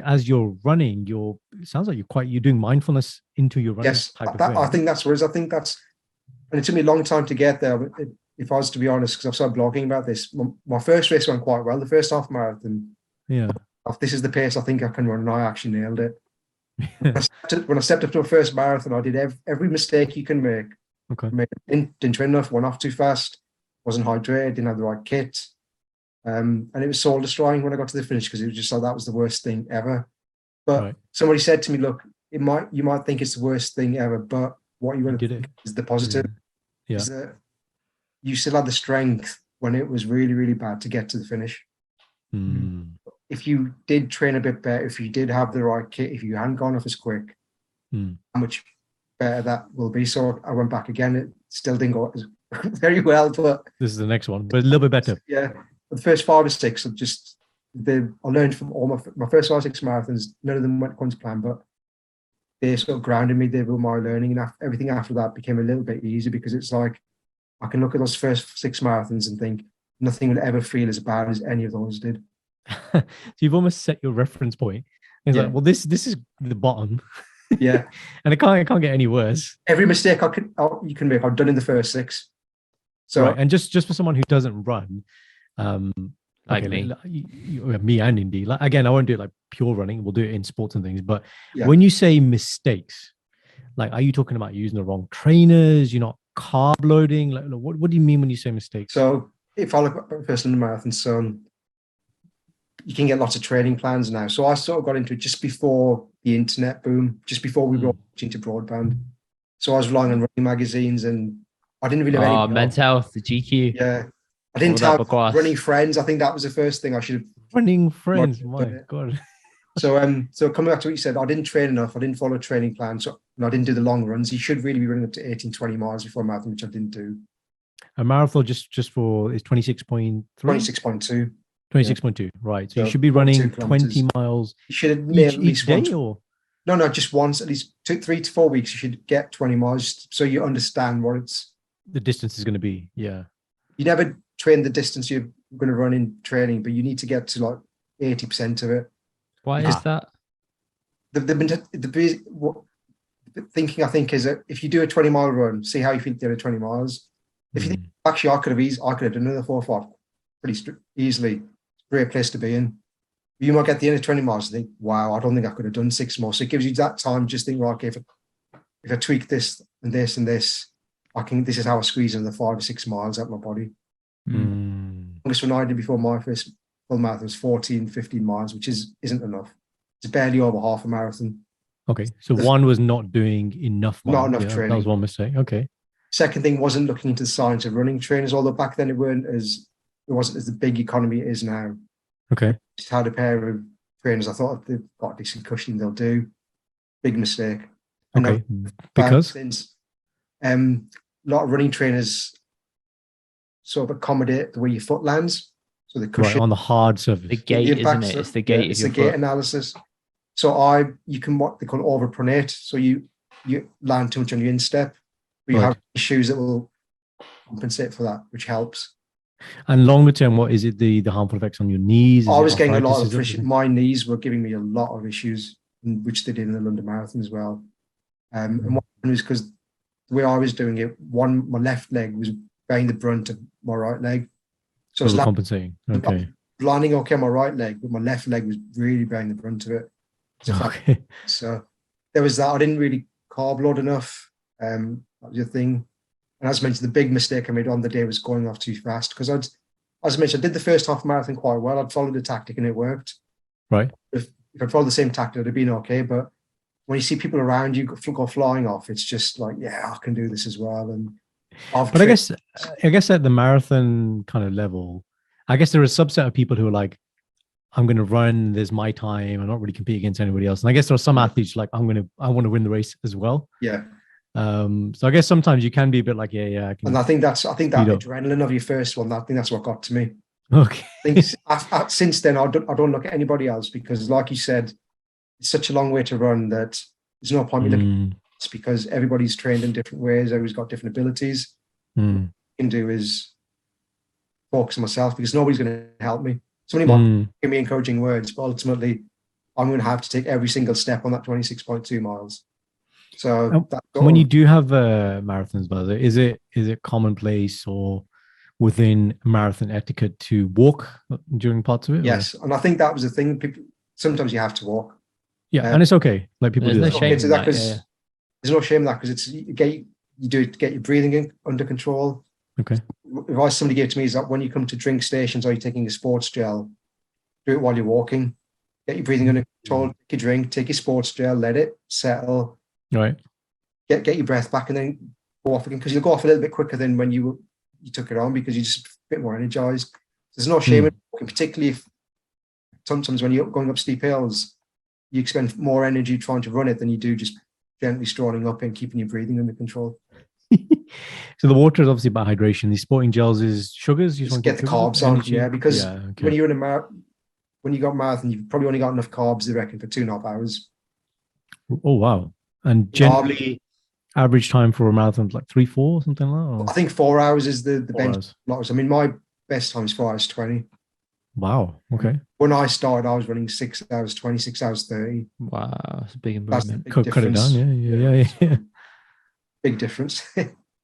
as you're running, it sounds like you're doing mindfulness into your running Yes, type of that, way. I think that's where I think that's, and it took me a long time to get there. If I was to be honest, because I've started blogging about this, my first race went quite well. The first half marathon, Yeah. this is the pace I think I can run, and I actually nailed it. When I stepped up to my first marathon, I did every mistake you can make. Okay. Didn't train enough, went off too fast, wasn't hydrated, didn't have the right kit. And it was soul destroying when I got to the finish because it was just like that was the worst thing ever. But Right. somebody said to me, look, you might think it's the worst thing ever, but what you're going to think is the positive. Yeah. Is that you still had the strength when it was really, really bad to get to the finish. If you did train a bit better, if you did have the right kit, if you hadn't gone off as quick, how much better that will be. So I went back again. It still didn't go very well, but this is the next one, but a little bit better. Yeah. The first 5 or 6 are just I learned from all my first 5 or 6 marathons. None of them went according to plan, but they sort of grounded me. They were my learning, and everything after that became a little bit easier because it's like I can look at those first 6 marathons and think nothing will ever feel as bad as any of those did. So you've almost set your reference point. It's like, well, this is the bottom. Yeah. And it can't get any worse. Every mistake you can make, I've done in the first 6. So right. And just for someone who doesn't run, like me, me and Indy. Like, again, I won't do it like pure running. We'll do it in sports and things. But yeah. when you say mistakes, like, are you talking about using the wrong trainers? You're not carb loading? Like, what do you mean when you say mistakes? So if I look at personal marathon, so you can get lots of training plans now. So I sort of got into it just before the internet boom, just before we were into broadband. So I was relying on running magazines, and I didn't really have any. Men's Health, the GQ. Yeah. I didn't have running friends. I think that was the first thing I should have. Running friends, my God. So coming back to what you said, I didn't train enough. I didn't follow a training plan. So I didn't do the long runs. You should really be running up to 18, 20 miles before a marathon, which I didn't do. A marathon just for is 26.3? 26.2. 26.2, right. So you should be running 20 miles. You should have nailed at least day or? No, just once, at least 3 to 4 weeks. You should get 20 miles so you understand what the distance is going to be. Yeah. You never train the distance you're going to run in training, but you need to get to like 80% of it. Why is that? The thinking, I think, is that if you do a 20-mile run, see how you feel at the other 20 miles. If you think, actually, I could have done another 4 or 5 pretty easily. Great place to be in. You might get the end of 20 miles and think, wow, I don't think I could have done 6 more. So it gives you that time. Just think, right, okay, if I tweak this and this and this, this is how I squeeze in the 5 or 6 miles out of my body. Longest one I did before my first full marathon was 14, 15 miles, which isn't enough. It's barely over half a marathon. Okay. So one was not doing enough. Not enough training. That was one mistake. Okay. Second thing wasn't looking into the science of running trainers, although back then it wasn't as the big economy it is now. Okay. Just had a pair of trainers. I thought if they've got decent cushioning, they'll do. Big mistake. Okay. Because? Since a lot of running trainers sort of accommodate the way your foot lands. So the cushion. Right, on the hard surface. The gate, isn't it? It's the gate. It's the gate analysis. So you can what they call overpronate. So you land too much on your instep. But you have shoes that will compensate for that, which helps. And longer term, what is it? The harmful effects on your knees? I was getting a lot of issues. My knees were giving me a lot of issues, which they did in the London Marathon as well. And one was because the way I was doing it, my left leg was bearing the brunt of my right leg. So I was compensating. Okay. Landing okay on my right leg, but my left leg was really bearing the brunt of it. So there was that. I didn't really carb load enough. That was the thing. And as mentioned, the big mistake I made on the day was going off too fast because as I mentioned, I did the first half marathon quite well. I'd followed the tactic and it worked. Right. If I'd followed the same tactic, it'd have been okay. But when you see people around you go flying off, it's just like, yeah, I can do this as well. And but I guess at the marathon kind of level, I guess there is a subset of people who are like, I'm going to run. There's my time. I'm not really competing against anybody else. And I guess there are some athletes like I want to win the race as well. Yeah. So I guess sometimes you can be a bit like, yeah. And I think that adrenaline of your first one, I think that's what got to me. Okay. I think since then, I don't look at anybody else because, like you said, it's such a long way to run that there's no point me looking. It's because everybody's trained in different ways. Everybody's got different abilities. What I can do is focus on myself because nobody's going to help me. Somebody might give me encouraging words, but ultimately, I'm going to have to take every single step on that 26.2 miles. So that's when you do have marathons, Buzz, is it commonplace or within marathon etiquette to walk during parts of it? Yes, and I think that was the thing. People sometimes you have to walk. Yeah, and it's okay. Like people do There's that. no shame in that. There's no shame in that because it's you do it to get your breathing under control. Okay. Advice somebody gave to me is that when you come to drink stations or you're taking a sports gel, do it while you're walking. Get your breathing under control. Take your drink, take your sports gel, let it settle. Right. Get your breath back and then go off again because you'll go off a little bit quicker than when you took it on because you're just a bit more energized. There's no shame in walking, particularly if sometimes when you're going up steep hills, you expend more energy trying to run it than you do just gently strolling up and keeping your breathing under control. So the water is obviously about hydration. These sporting gels is sugars. You just get the carbs on, because when you're in when you got marathon, you've probably only got enough carbs, I reckon, for 2.5 hours. Oh wow! And generally, average time for a marathon is like 3-4 something like that. Or? I think 4 hours is the bench. I mean, my best time is 4 hours 20. Wow. Okay. When I started, I was running 6 hours 20, 6 hours 30. Wow, that's a big improvement. Cut it down. Yeah. Big difference.